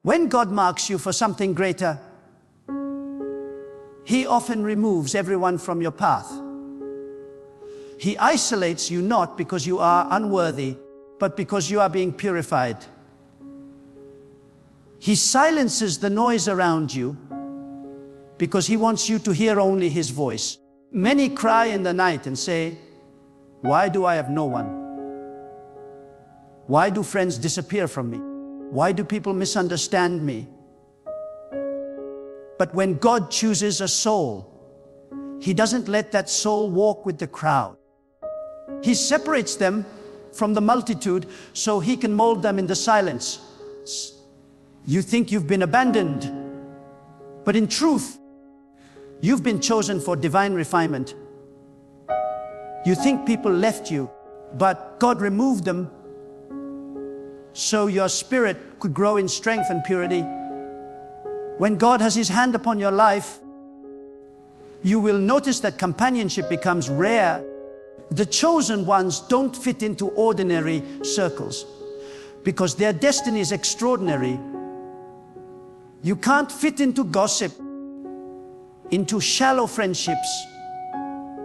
When God marks you for something greater, He often removes everyone from your path. He isolates you not because you are unworthy, but because you are being purified. He silences the noise around you because He wants you to hear only His voice. Many cry in the night and say, "Why do I have no one? Why do friends disappear from me? Why do people misunderstand me?" But when God chooses a soul, He doesn't let that soul walk with the crowd. He separates them from the multitude so He can mold them in the silence. You think you've been abandoned, but in truth, you've been chosen for divine refinement. You think people left you, but God removed them so your spirit could grow in strength and purity. When God has His hand upon your life, you will notice that companionship becomes rare. The chosen ones don't fit into ordinary circles because their destiny is extraordinary. You can't fit into gossip, into shallow friendships,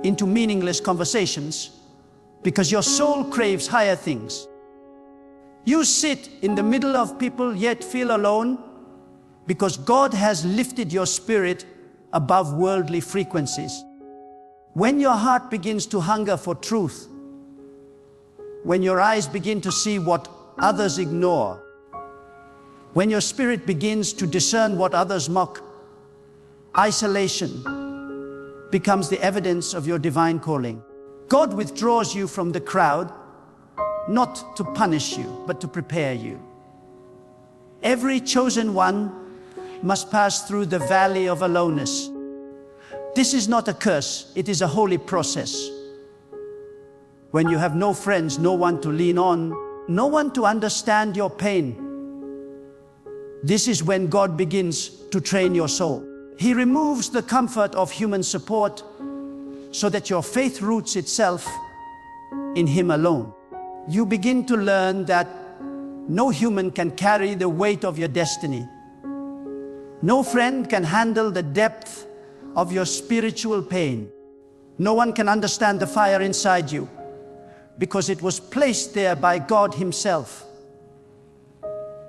into meaningless conversations, because your soul craves higher things. You sit in the middle of people yet feel alone because God has lifted your spirit above worldly frequencies. When your heart begins to hunger for truth, when your eyes begin to see what others ignore, when your spirit begins to discern what others mock, isolation becomes the evidence of your divine calling. God withdraws you from the crowd, not to punish you, but to prepare you. Every chosen one must pass through the valley of aloneness. This is not a curse, it is a holy process. When you have no friends, no one to lean on, no one to understand your pain, this is when God begins to train your soul. He removes the comfort of human support so that your faith roots itself in Him alone. You begin to learn that no human can carry the weight of your destiny. No friend can handle the depth of your spiritual pain. No one can understand the fire inside you because it was placed there by God Himself.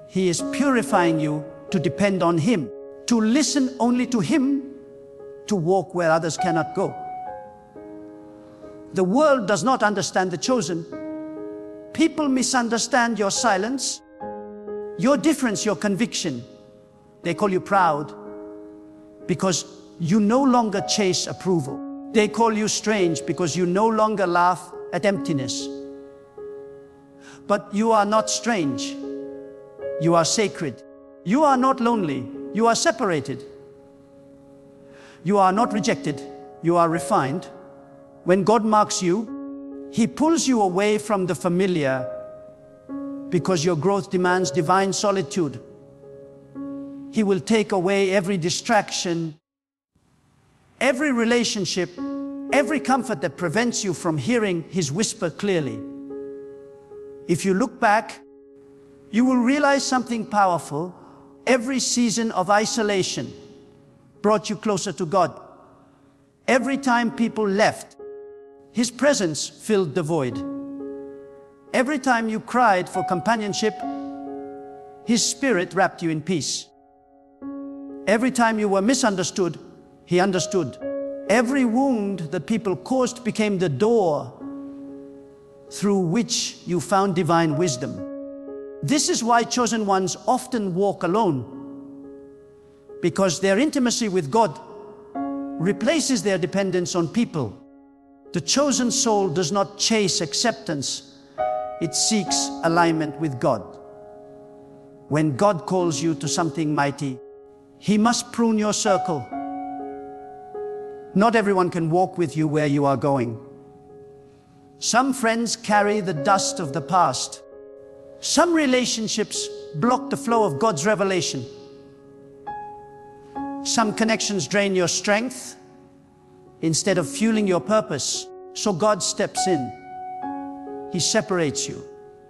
He is purifying you to depend on Him, to listen only to Him, to walk where others cannot go. The world does not understand the chosen. People misunderstand your silence, your difference, your conviction. They call you proud because you no longer chase approval. They call you strange because you no longer laugh at emptiness. But you are not strange. You are sacred. You are not lonely. You are separated. You are not rejected. You are refined. When God marks you, He pulls you away from the familiar because your growth demands divine solitude. He will take away every distraction, every relationship, every comfort that prevents you from hearing His whisper clearly. If you look back, you will realize something powerful. Every season of isolation brought you closer to God. Every time people left, His presence filled the void. Every time you cried for companionship, His Spirit wrapped you in peace. Every time you were misunderstood, He understood. Every wound that people caused became the door through which you found divine wisdom. This is why chosen ones often walk alone, because their intimacy with God replaces their dependence on people. The chosen soul does not chase acceptance, it seeks alignment with God. When God calls you to something mighty, He must prune your circle. Not everyone can walk with you where you are going. Some friends carry the dust of the past. Some relationships block the flow of God's revelation. Some connections drain your strength instead of fueling your purpose. So God steps in. He separates you.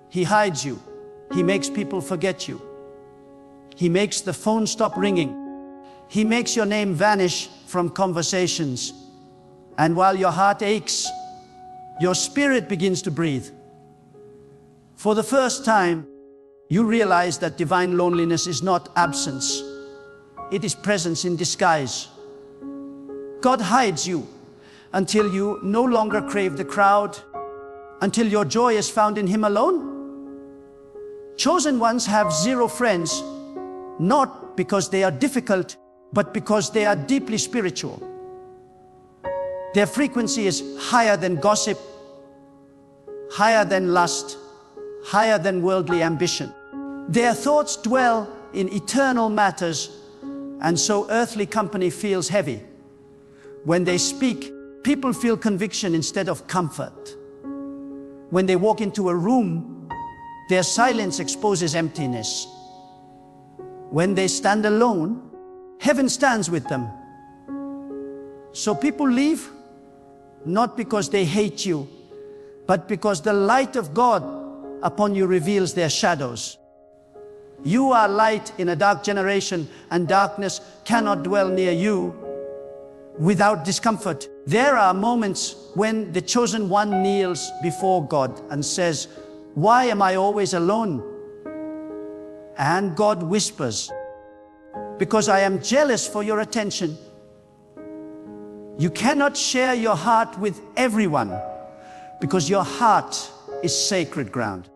He hides you. He makes people forget you. He makes the phone stop ringing. He makes your name vanish from conversations. And while your heart aches, your spirit begins to breathe. For the first time, you realize that divine loneliness is not absence. It is presence in disguise. God hides you until you no longer crave the crowd, until your joy is found in Him alone. Chosen ones have zero friends, not because they are difficult, but because they are deeply spiritual. Their frequency is higher than gossip, higher than lust, higher than worldly ambition. Their thoughts dwell in eternal matters, and so earthly company feels heavy. When they speak, people feel conviction instead of comfort. When they walk into a room, their silence exposes emptiness. When they stand alone, heaven stands with them. So people leave, not because they hate you, but because the light of God upon you reveals their shadows. You are light in a dark generation, and darkness cannot dwell near you without discomfort. There are moments when the chosen one kneels before God and says, "Why am I always alone?" And God whispers, "Because I am jealous for your attention." You cannot share your heart with everyone because your heart is sacred ground.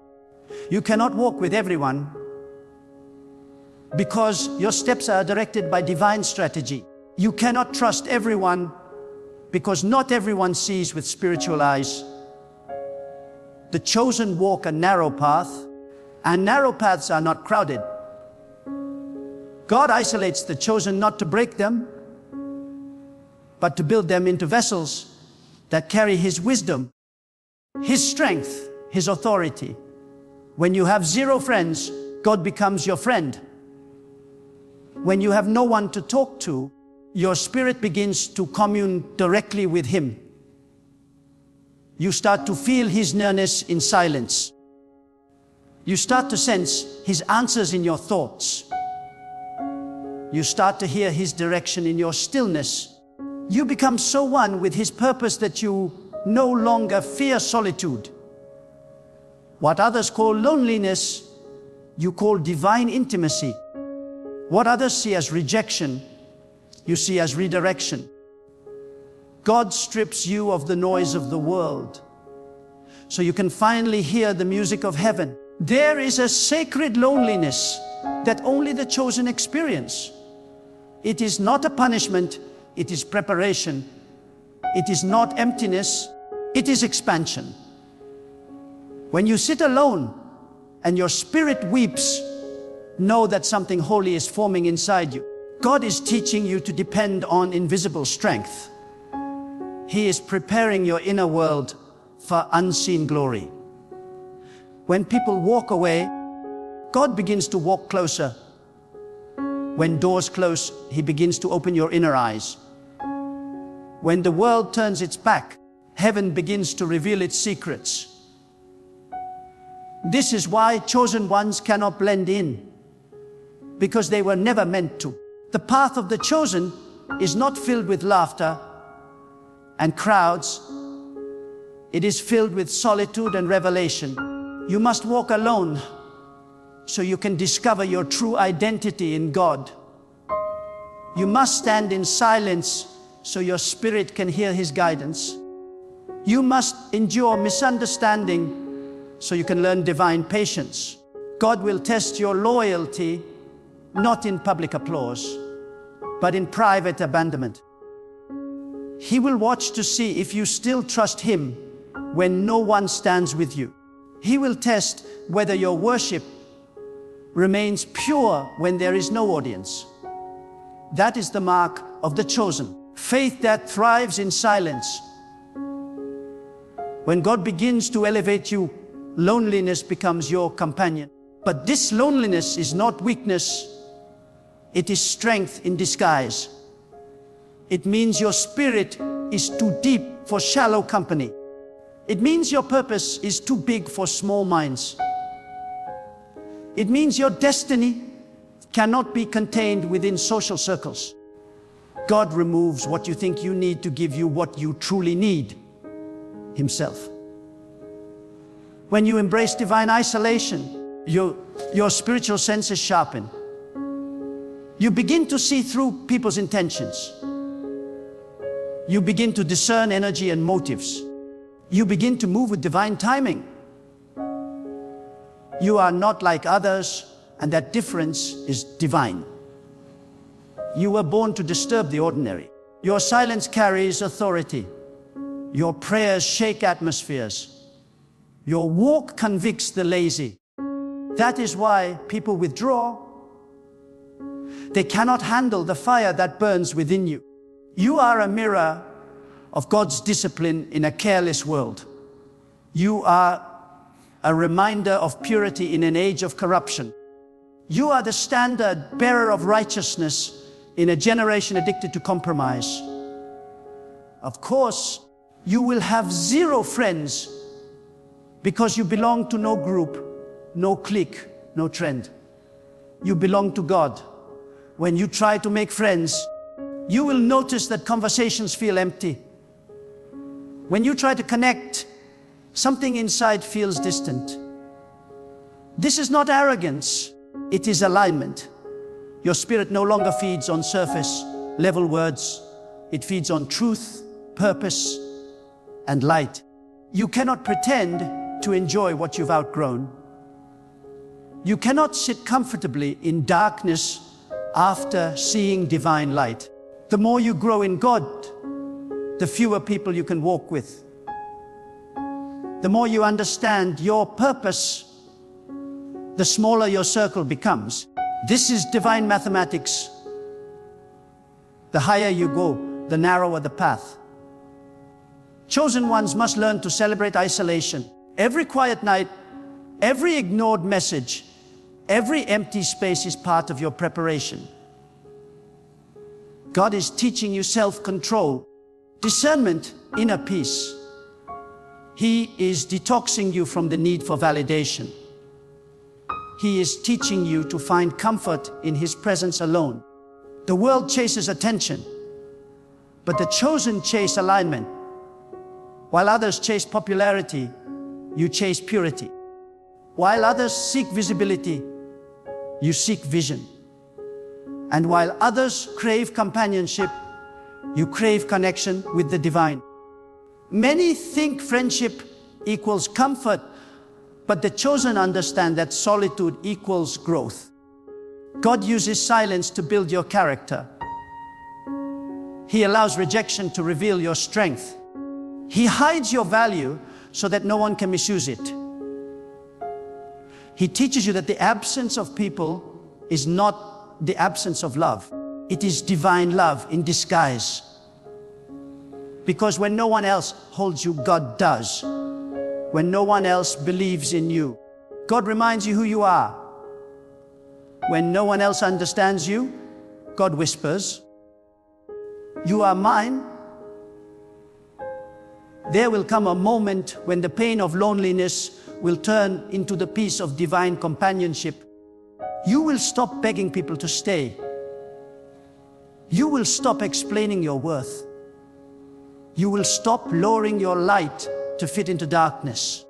You cannot walk with everyone because your steps are directed by divine strategy. You cannot trust everyone because not everyone sees with spiritual eyes. The chosen walk a narrow path, and narrow paths are not crowded. God isolates the chosen not to break them, but to build them into vessels that carry His wisdom, His strength, His authority. When you have zero friends, God becomes your friend. When you have no one to talk to, your spirit begins to commune directly with Him. You start to feel His nearness in silence. You start to sense His answers in your thoughts. You start to hear His direction in your stillness. You become so one with His purpose that you no longer fear solitude. What others call loneliness, you call divine intimacy. What others see as rejection, you see as redirection. God strips you of the noise of the world, so you can finally hear the music of heaven. There is a sacred loneliness that only the chosen experience. It is not a punishment, it is preparation. It is not emptiness, it is expansion. When you sit alone and your spirit weeps, know that something holy is forming inside you. God is teaching you to depend on invisible strength. He is preparing your inner world for unseen glory. When people walk away, God begins to walk closer. When doors close, He begins to open your inner eyes. When the world turns its back, heaven begins to reveal its secrets. This is why chosen ones cannot blend in, because they were never meant to. The path of the chosen is not filled with laughter and crowds. It is filled with solitude and revelation. You must walk alone so you can discover your true identity in God. You must stand in silence so your spirit can hear His guidance. You must endure misunderstanding so you can learn divine patience. God will test your loyalty not in public applause, but in private abandonment. He will watch to see if you still trust Him when no one stands with you. He will test whether your worship remains pure when there is no audience. That is the mark of the chosen. Faith that thrives in silence. When God begins to elevate you, loneliness becomes your companion. But this loneliness is not weakness. It is strength in disguise. It means your spirit is too deep for shallow company. It means your purpose is too big for small minds. It means your destiny cannot be contained within social circles. God removes what you think you need to give you what you truly need, Himself. When you embrace divine isolation, your spiritual senses sharpen. You begin to see through people's intentions. You begin to discern energy and motives. You begin to move with divine timing. You are not like others, and that difference is divine. You were born to disturb the ordinary. Your silence carries authority. Your prayers shake atmospheres. Your walk convicts the lazy. That is why people withdraw. They cannot handle the fire that burns within you. You are a mirror of God's discipline in a careless world. You are a reminder of purity in an age of corruption. You are the standard bearer of righteousness in a generation addicted to compromise. Of course, you will have zero friends because you belong to no group, no clique, no trend. You belong to God. When you try to make friends, you will notice that conversations feel empty. When you try to connect, something inside feels distant. This is not arrogance, it is alignment. Your spirit no longer feeds on surface level words. It feeds on truth, purpose, and light. You cannot pretend to enjoy what you've outgrown. You cannot sit comfortably in darkness after seeing divine light. The more you grow in God, the fewer people you can walk with. The more you understand your purpose, the smaller your circle becomes. This is divine mathematics. The higher you go, the narrower the path. Chosen ones must learn to celebrate isolation. Every quiet night, every ignored message, every empty space is part of your preparation. God is teaching you self-control, discernment, inner peace. He is detoxing you from the need for validation. He is teaching you to find comfort in His presence alone. The world chases attention, but the chosen chase alignment. While others chase popularity, you chase purity. While others seek visibility, you seek vision. And while others crave companionship, you crave connection with the divine. Many think friendship equals comfort, but the chosen understand that solitude equals growth. God uses silence to build your character. He allows rejection to reveal your strength. He hides your value so that no one can misuse it. He teaches you that the absence of people is not the absence of love. It is divine love in disguise. Because when no one else holds you, God does. When no one else believes in you, God reminds you who you are. When no one else understands you, God whispers, "You are mine." There will come a moment when the pain of loneliness will turn into the peace of divine companionship. You will stop begging people to stay. You will stop explaining your worth. You will stop lowering your light to fit into darkness.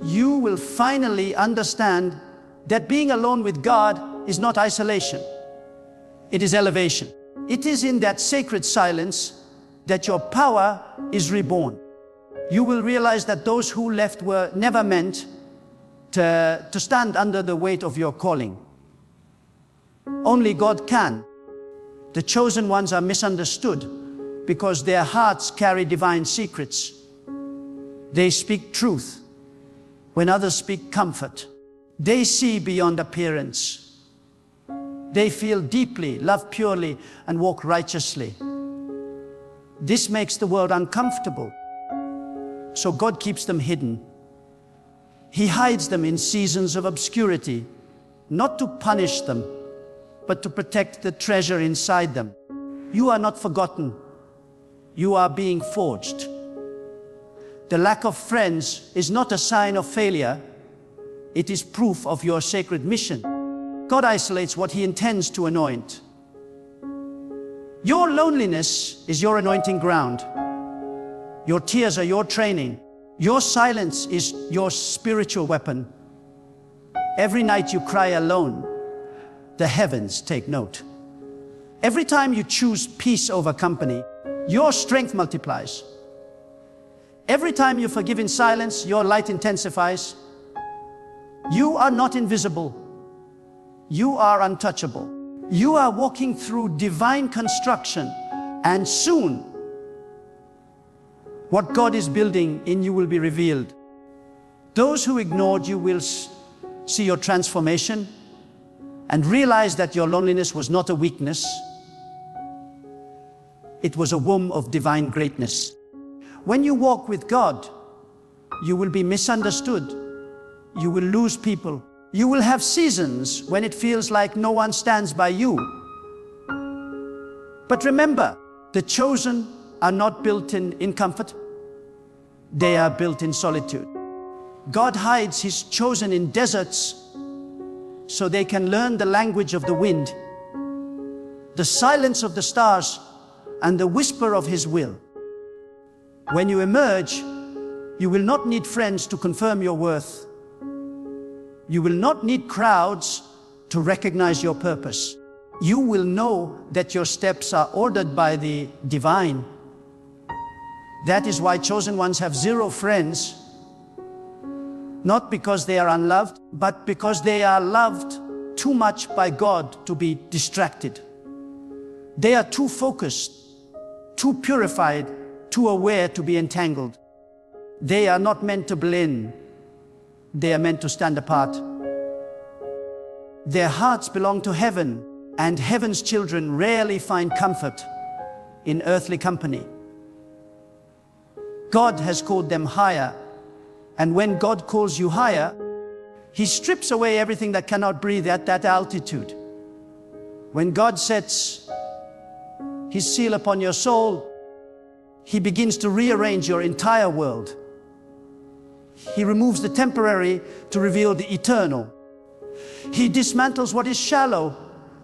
You will finally understand that being alone with God is not isolation. It is elevation. It is in that sacred silence that your power is reborn. You will realize that those who left were never meant to stand under the weight of your calling. Only God can. The chosen ones are misunderstood because their hearts carry divine secrets. They speak truth when others speak comfort. They see beyond appearance. They feel deeply, love purely, and walk righteously. This makes the world uncomfortable. So God keeps them hidden. He hides them in seasons of obscurity, not to punish them, but to protect the treasure inside them. You are not forgotten. You are being forged. The lack of friends is not a sign of failure. It is proof of your sacred mission. God isolates what He intends to anoint. Your loneliness is your anointing ground. Your tears are your training. Your silence is your spiritual weapon. Every night you cry alone, the heavens take note. Every time you choose peace over company, your strength multiplies. Every time you forgive in silence, your light intensifies. You are not invisible. You are untouchable. You are walking through divine construction, and soon, what God is building in you will be revealed. Those who ignored you will see your transformation and realize that your loneliness was not a weakness. It was a womb of divine greatness. When you walk with God, you will be misunderstood. You will lose people. You will have seasons when it feels like no one stands by you. But remember, the chosen are not built in comfort. They are built in solitude. God hides His chosen in deserts so they can learn the language of the wind, the silence of the stars, and the whisper of His will. When you emerge, you will not need friends to confirm your worth. You will not need crowds to recognize your purpose. You will know that your steps are ordered by the divine. That is why chosen ones have 0 friends, not because they are unloved, but because they are loved too much by God to be distracted. They are too focused, too purified, too aware to be entangled. They are not meant to blend. They are meant to stand apart. Their hearts belong to heaven, and heaven's children rarely find comfort in earthly company. God has called them higher, and when God calls you higher, He strips away everything that cannot breathe at that altitude. When God sets His seal upon your soul, He begins to rearrange your entire world. He removes the temporary to reveal the eternal. He dismantles what is shallow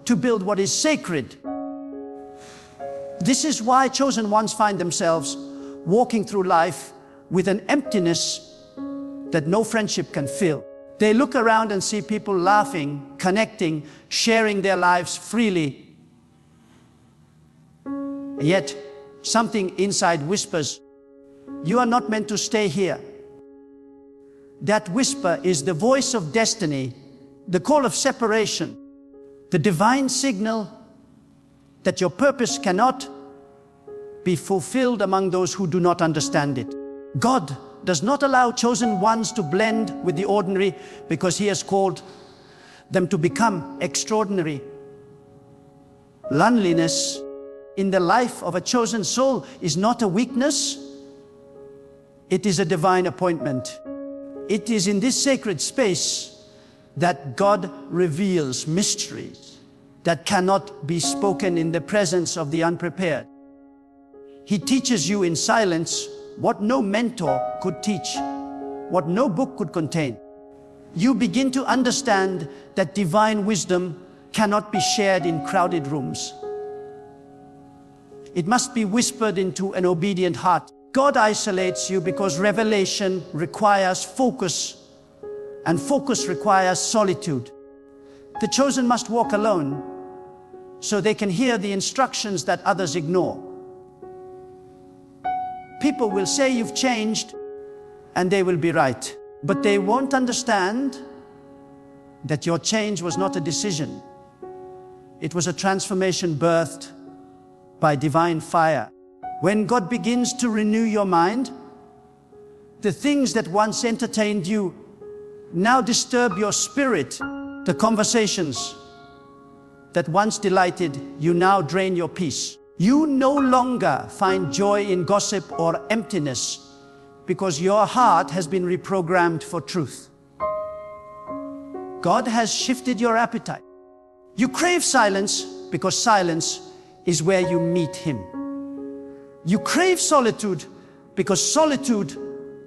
to build what is sacred. This is why chosen ones find themselves walking through life with an emptiness that no friendship can fill. They look around and see people laughing, connecting, sharing their lives freely. Yet, something inside whispers, "You are not meant to stay here." That whisper is the voice of destiny, the call of separation, the divine signal that your purpose cannot be fulfilled among those who do not understand it. God does not allow chosen ones to blend with the ordinary because He has called them to become extraordinary. Loneliness in the life of a chosen soul is not a weakness. It is a divine appointment. It is in this sacred space that God reveals mysteries that cannot be spoken in the presence of the unprepared. He teaches you in silence what no mentor could teach, what no book could contain. You begin to understand that divine wisdom cannot be shared in crowded rooms. It must be whispered into an obedient heart. God isolates you because revelation requires focus, and focus requires solitude. The chosen must walk alone so they can hear the instructions that others ignore. People will say you've changed, and they will be right. But they won't understand that your change was not a decision. It was a transformation birthed by divine fire. When God begins to renew your mind, the things that once entertained you now disturb your spirit. The conversations that once delighted you now drain your peace. You no longer find joy in gossip or emptiness because your heart has been reprogrammed for truth. God has shifted your appetite. You crave silence because silence is where you meet Him. You crave solitude because solitude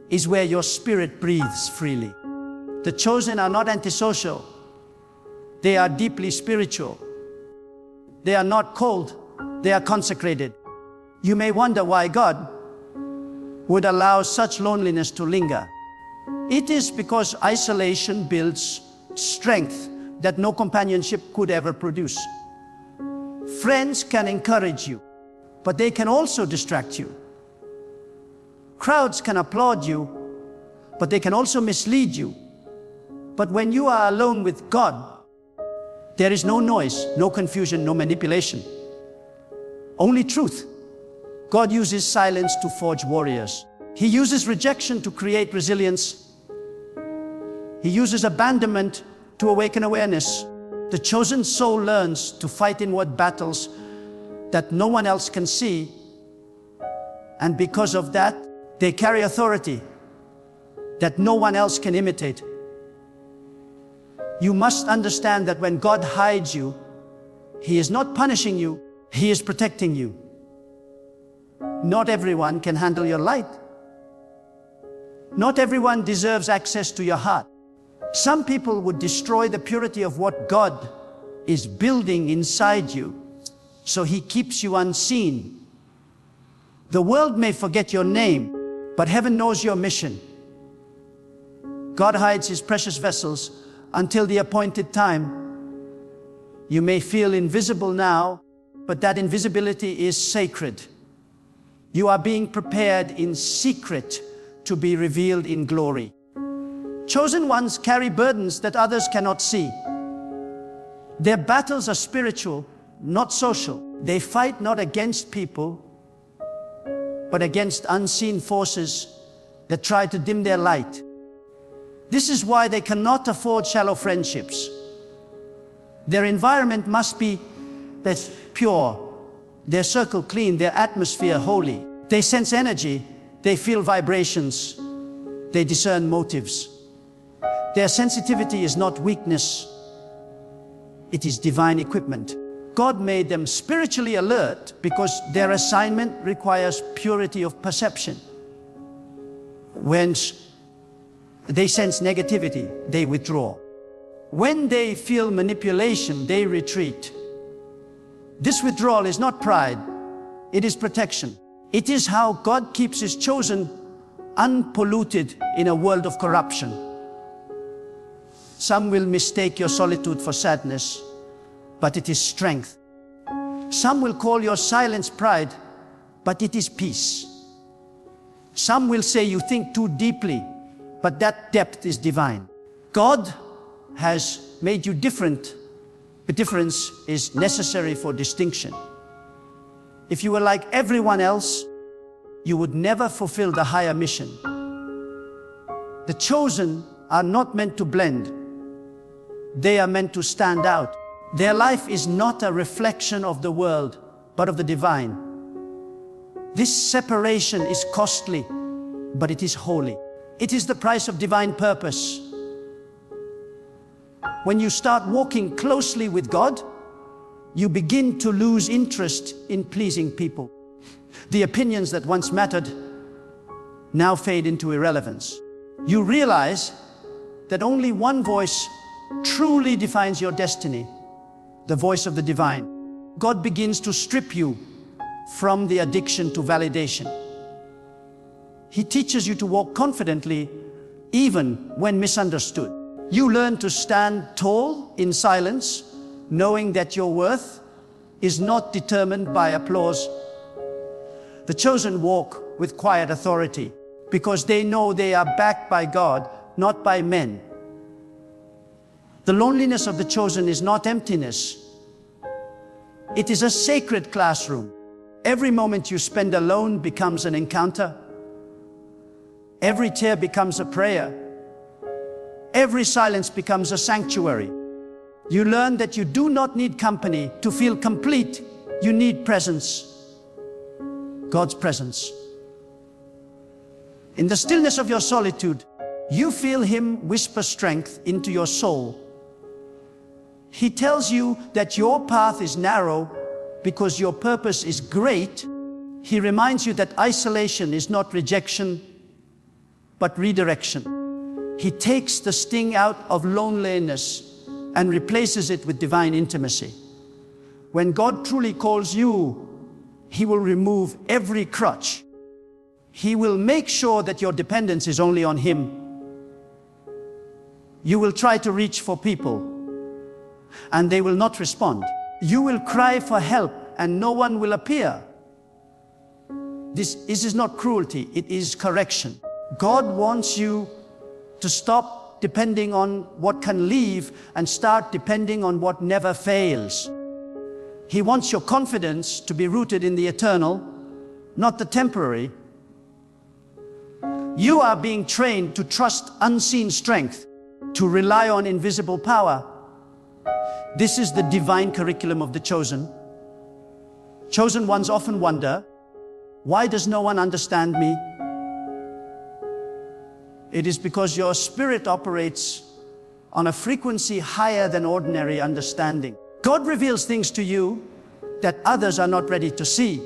is where your spirit breathes freely. The chosen are not antisocial. They are deeply spiritual. They are not cold, they are consecrated. You may wonder why God would allow such loneliness to linger. It is because isolation builds strength that no companionship could ever produce. Friends can encourage you, but they can also distract you. Crowds can applaud you, but they can also mislead you. But when you are alone with God, there is no noise, no confusion, no manipulation. Only truth. God uses silence to forge warriors. He uses rejection to create resilience. He uses abandonment to awaken awareness. The chosen soul learns to fight inward battles that no one else can see. And because of that, they carry authority that no one else can imitate. You must understand that when God hides you, He is not punishing you, He is protecting you. Not everyone can handle your light. Not everyone deserves access to your heart. Some people would destroy the purity of what God is building inside you, so He keeps you unseen. The world may forget your name, but heaven knows your mission. God hides His precious vessels until the appointed time. You may feel invisible now, but that invisibility is sacred. You are being prepared in secret to be revealed in glory. Chosen ones carry burdens that others cannot see. Their battles are spiritual, not social. They fight not against people, but against unseen forces that try to dim their light. This is why they cannot afford shallow friendships. Their environment must be pure, their circle clean, their atmosphere holy. They sense energy, they feel vibrations, they discern motives. Their sensitivity is not weakness, it is divine equipment. God made them spiritually alert because their assignment requires purity of perception. When they sense negativity, they withdraw. When they feel manipulation, they retreat. This withdrawal is not pride, it is protection. It is how God keeps His chosen unpolluted in a world of corruption. Some will mistake your solitude for sadness, but it is strength. Some will call your silence pride, but it is peace. Some will say you think too deeply, but that depth is divine. God has made you different, but difference is necessary for distinction. If you were like everyone else, you would never fulfill the higher mission. The chosen are not meant to blend. They are meant to stand out. Their life is not a reflection of the world, but of the divine. This separation is costly, but it is holy. It is the price of divine purpose. When you start walking closely with God, you begin to lose interest in pleasing people. The opinions that once mattered now fade into irrelevance. You realize that only one voice truly defines your destiny, the voice of the divine. God begins to strip you from the addiction to validation. He teaches you to walk confidently even when misunderstood. You learn to stand tall in silence, knowing that your worth is not determined by applause. The chosen walk with quiet authority because they know they are backed by God, not by men. The loneliness of the chosen is not emptiness. It is a sacred classroom. Every moment you spend alone becomes an encounter. Every tear becomes a prayer. Every silence becomes a sanctuary. You learn that you do not need company to feel complete. You need presence. God's presence. In the stillness of your solitude, you feel Him whisper strength into your soul. He tells you that your path is narrow because your purpose is great. He reminds you that isolation is not rejection, but redirection. He takes the sting out of loneliness and replaces it with divine intimacy. When God truly calls you, He will remove every crutch. He will make sure that your dependence is only on Him. You will try to reach for people, and they will not respond. You will cry for help, and no one will appear. This is not cruelty, it is correction. God wants you to stop depending on what can leave and start depending on what never fails. He wants your confidence to be rooted in the eternal, not the temporary. You are being trained to trust unseen strength, to rely on invisible power. This is the divine curriculum of the chosen. Chosen ones often wonder, why does no one understand me? It is because your spirit operates on a frequency higher than ordinary understanding. God reveals things to you that others are not ready to see.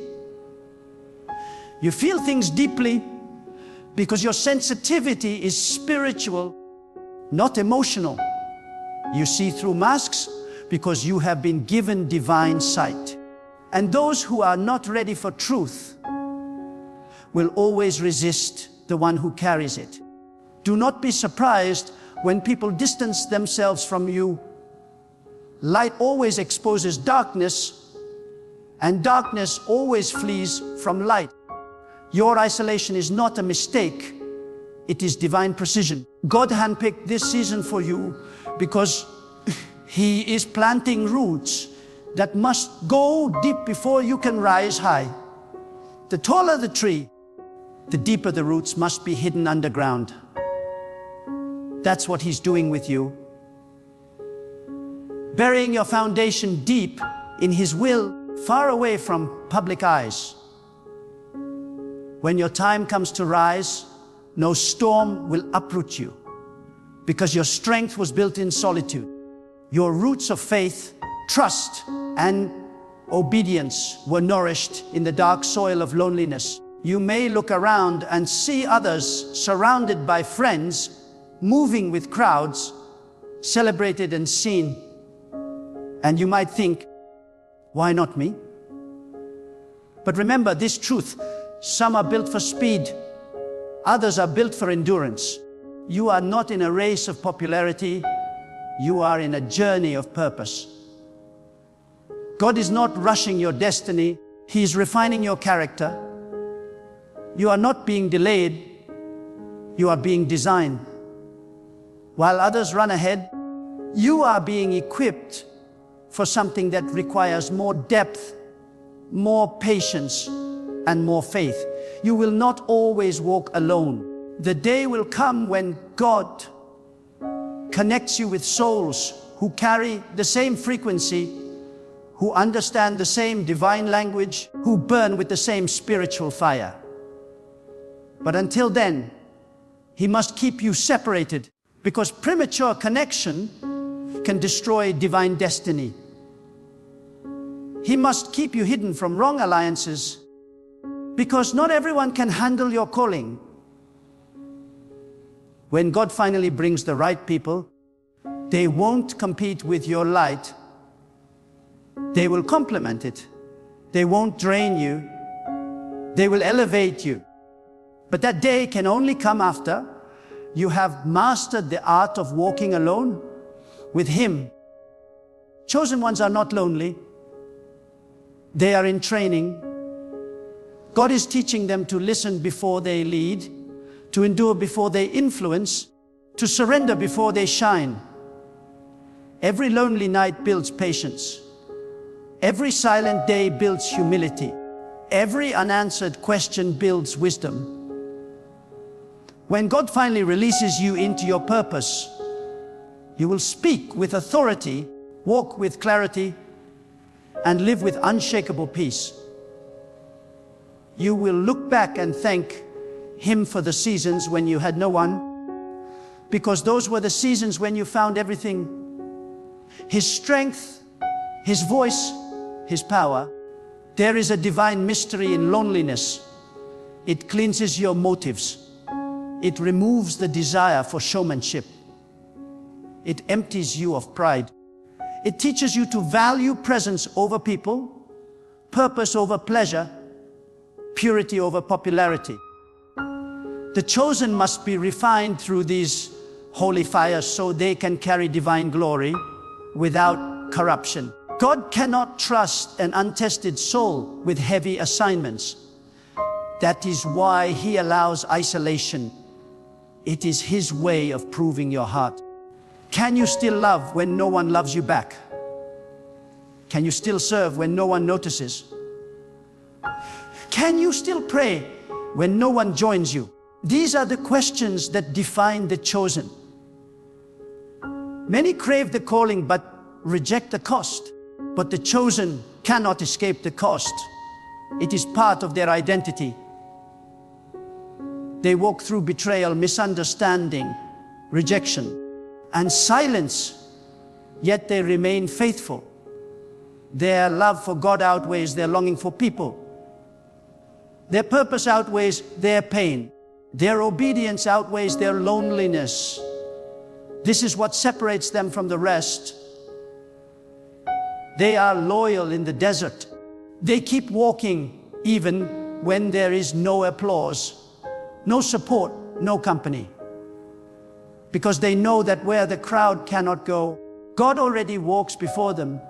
You feel things deeply because your sensitivity is spiritual, not emotional. You see through masks because you have been given divine sight. And those who are not ready for truth will always resist the one who carries it. Do not be surprised when people distance themselves from you. Light always exposes darkness, and darkness always flees from light. Your isolation is not a mistake, it is divine precision. God handpicked this season for you because He is planting roots that must go deep before you can rise high. The taller the tree, the deeper the roots must be hidden underground. That's what He's doing with you. Burying your foundation deep in His will, far away from public eyes. When your time comes to rise, no storm will uproot you, because your strength was built in solitude. Your roots of faith, trust, and obedience were nourished in the dark soil of loneliness. You may look around and see others surrounded by friends, moving with crowds, celebrated and seen. And you might think, why not me? But remember this truth, some are built for speed, others are built for endurance. You are not in a race of popularity, you are in a journey of purpose. God is not rushing your destiny, He is refining your character. You are not being delayed, you are being designed. While others run ahead, you are being equipped for something that requires more depth, more patience, and more faith. You will not always walk alone. The day will come when God connects you with souls who carry the same frequency, who understand the same divine language, who burn with the same spiritual fire. But until then, He must keep you separated, because premature connection can destroy divine destiny. He must keep you hidden from wrong alliances, because not everyone can handle your calling. When God finally brings the right people, they won't compete with your light. They will complement it. They won't drain you. They will elevate you. But that day can only come after you have mastered the art of walking alone with Him. Chosen ones are not lonely. They are in training. God is teaching them to listen before they lead, to endure before they influence, to surrender before they shine. Every lonely night builds patience. Every silent day builds humility. Every unanswered question builds wisdom. When God finally releases you into your purpose, you will speak with authority, walk with clarity, and live with unshakable peace. You will look back and thank Him for the seasons when you had no one, because those were the seasons when you found everything. His strength, His voice, His power. There is a divine mystery in loneliness. It cleanses your motives. It removes the desire for showmanship. It empties you of pride. It teaches you to value presence over people, purpose over pleasure, purity over popularity. The chosen must be refined through these holy fires so they can carry divine glory without corruption. God cannot trust an untested soul with heavy assignments. That is why He allows isolation. It is His way of proving your heart. Can you still love when no one loves you back? Can you still serve when no one notices? Can you still pray when no one joins you? These are the questions that define the chosen. Many crave the calling but reject the cost. But the chosen cannot escape the cost. It is part of their identity. They walk through betrayal, misunderstanding, rejection, and silence, yet they remain faithful. Their love for God outweighs their longing for people. Their purpose outweighs their pain. Their obedience outweighs their loneliness. This is what separates them from the rest. They are loyal in the desert. They keep walking even when there is no applause, no support, no company. Because they know that where the crowd cannot go, God already walks before them.